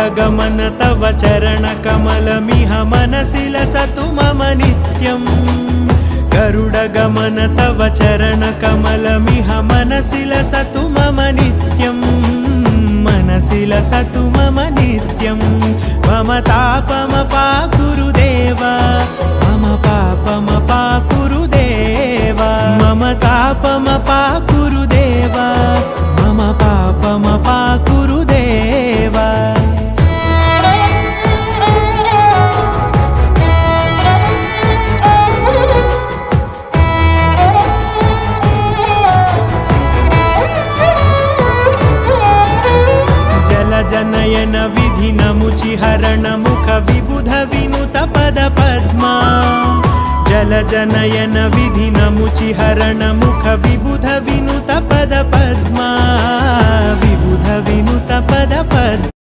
गरुडगमन तव चरणकमलमिह मनसि लसतु मम नित्यम् गरुडगमन तव चरणकमलमिह मनसि लसतु मम नित्यम् मनसि लसतु मम नित्यम् मम तापमपाकुरुदेव मम पापमपाकुरुदेव मम तापमपाकुरुदेव मम पापमपाकुरुदेव जनयन विधिनमुचिहरण मुख विबुध विनुत पद पद्मा जलजनयन विधिनमुचिहरण मुख विबुध विनुत पद पद्मा विबुध विनुत पद पद्मा